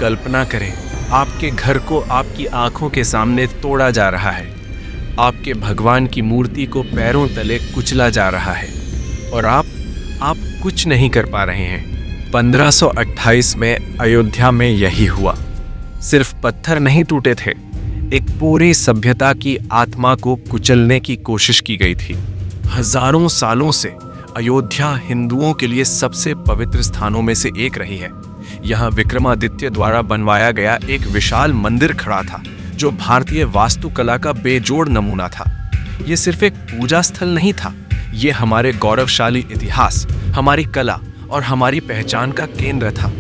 कल्पना करें, आपके घर को आपकी आंखों के सामने तोड़ा जा रहा है, आपके भगवान की मूर्ति को पैरों तले कुचला जा रहा है और आप कुछ नहीं कर पा रहे हैं। 1528 में अयोध्या में यही हुआ। सिर्फ पत्थर नहीं टूटे थे, एक पूरी सभ्यता की आत्मा को कुचलने की कोशिश की गई थी। हजारों सालों से अयोध्या हिंदुओं के लिए सबसे पवित्र स्थानों में से एक रही है। यहाँ विक्रमादित्य द्वारा बनवाया गया एक विशाल मंदिर खड़ा था, जो भारतीय वास्तुकला का बेजोड़ नमूना था। ये सिर्फ एक पूजा स्थल नहीं था, ये हमारे गौरवशाली इतिहास, हमारी कला और हमारी पहचान का केंद्र था।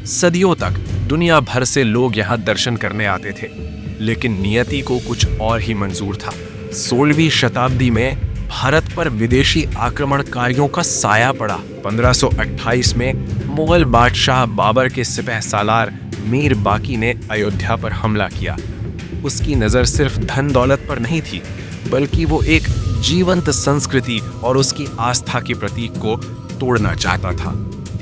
सदियों तक दुनिया भर से लोग यहाँ दर्शन करने आते थे, लेकिन नियति को कुछ और ही मंजूर था। 16वीं शताब्दी में भारत पर विदेशी आक्रमणकारियों का साया पड़ा। 1528 में मुगल बादशाह बाबर के सिपह सालार मीर बाकी ने अयोध्या पर हमला किया। उसकी नज़र सिर्फ धन दौलत पर नहीं थी, बल्कि वो एक जीवंत संस्कृति और उसकी आस्था के प्रतीक को तोड़ना चाहता था।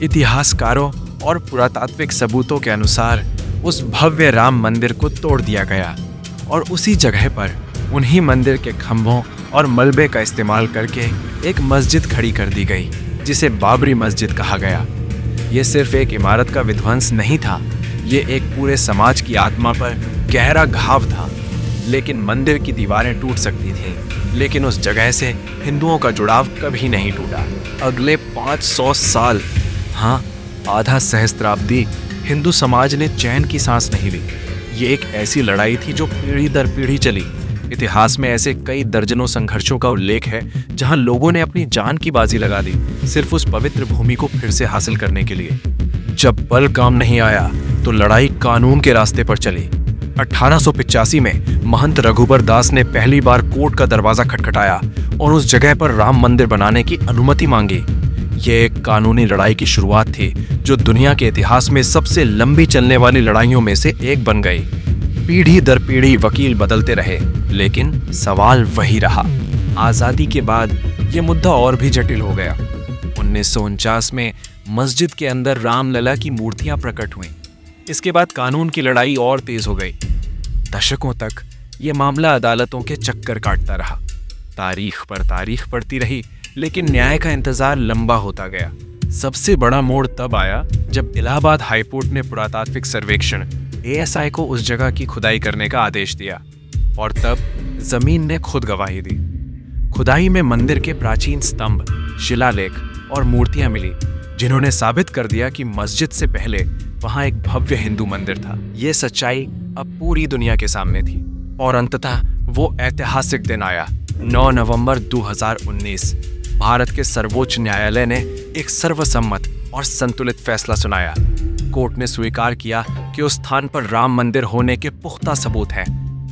इतिहासकारों और पुरातात्विक सबूतों के अनुसार उस भव्य राम मंदिर को तोड़ दिया गया और उसी जगह पर उन्हीं मंदिर के खंभों और मलबे का इस्तेमाल करके एक मस्जिद खड़ी कर दी गई, जिसे बाबरी मस्जिद कहा गया। ये सिर्फ एक इमारत का विध्वंस नहीं था, ये एक पूरे समाज की आत्मा पर गहरा घाव था। लेकिन मंदिर की दीवारें टूट सकती थीं, लेकिन उस जगह से हिंदुओं का जुड़ाव कभी नहीं टूटा। अगले 500 साल, हाँ, आधा सहस्त्राब्दी, हिंदू समाज ने चैन की सांस नहीं ली। ये एक ऐसी लड़ाई थी जो पीढ़ी दर पीढ़ी चली। इतिहास में ऐसे कई दर्जनों संघर्षों का उल्लेख है जहां लोगों ने अपनी जान की बाजी लगा दी, सिर्फ उस पवित्र भूमि को फिर से हासिल करने के लिए। जब बल काम नहीं आया तो लड़ाई कानून के रास्ते पर चली। 1885 में महंत रघुबर दास ने पहली बार कोर्ट का दरवाजा खटखटाया और उस जगह पर राम मंदिर बनाने की अनुमति मांगी। ये एक कानूनी लड़ाई की शुरुआत थी, जो दुनिया के इतिहास में सबसे लंबी चलने वाली लड़ाइयों में से एक बन गई। पीढ़ी दर पीढ़ी वकील बदलते रहे, लेकिन सवाल वही रहा। आज़ादी के बाद ये मुद्दा और भी जटिल हो गया। 1949 में मस्जिद के अंदर रामलला की मूर्तियां प्रकट हुईं। इसके बाद कानून की लड़ाई और तेज हो गई। दशकों तक ये मामला अदालतों के चक्कर काटता रहा। तारीख पर तारीख पड़ती रही, लेकिन न्याय का इंतजार लंबा होता गया। सबसे बड़ा मोड़ तब आया जब इलाहाबाद हाईकोर्ट ने पुरातात्विक सर्वेक्षण ASI को उस जगह की खुदाई करने का आदेश दिया, और तब जमीन ने खुद गवाही दी। खुदाई में मंदिर के प्राचीन स्तंभ, शिलालेख और मूर्तियां मिली, जिन्होंने साबित कर दिया कि मस्जिद से पहले वहां एक भव्य हिंदू मंदिर था। ये सच्चाई अब पूरी दुनिया के सामने थी, और अंततः वो ऐतिहासिक दिन आया। 9 नवंबर 2019 भारत के सर्वोच्च न्यायालय ने एक सर्वसम्मत और संतुलित फैसला सुनाया। कोर्ट ने स्वीकार किया कि उस स्थान पर राम मंदिर होने के पुख्ता सबूत हैं।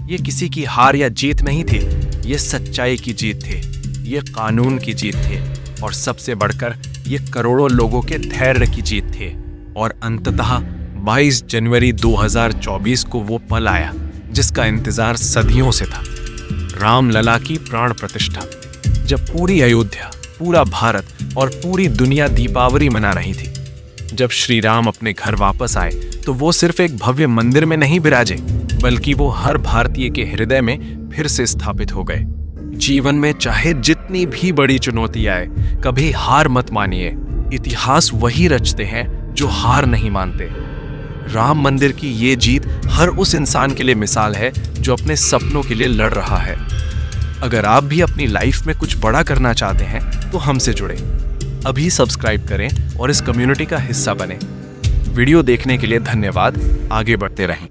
ये किसी की हार या जीत नहीं थी, ये सच्चाई की जीत थी, ये कानून की जीत थी, और सबसे बढ़कर ये करोड़ों लोगों के धैर्य की जीत थी। और अंततः 22 जनवरी 2024 को वो पल आया जिसका इंतजार सदियों से था। रामलला की प्राण प्रतिष्ठा। जब पूरी अयोध्या, पूरा भारत और पूरी दुनिया दीपावली मना रही थी, जब श्री राम अपने घर वापस आए, तो वो सिर्फ एक भव्य मंदिर में नहीं विराजे, बल्कि वो हर भारतीय के हृदय में फिर से स्थापित हो गए। जीवन में चाहे जितनी भी बड़ी चुनौती आए, कभी हार मत मानिए। इतिहास वही रचते हैं जो हार नहीं मानते। राम मंदिर की ये जीत हर उस इंसान के लिए मिसाल है जो अपने सपनों के लिए लड़ रहा है। अगर आप भी अपनी लाइफ में कुछ बड़ा करना चाहते हैं तो हमसे जुड़े। अभी सब्सक्राइब करें और इस कम्युनिटी का हिस्सा बने। वीडियो देखने के लिए धन्यवाद। आगे बढ़ते रहें।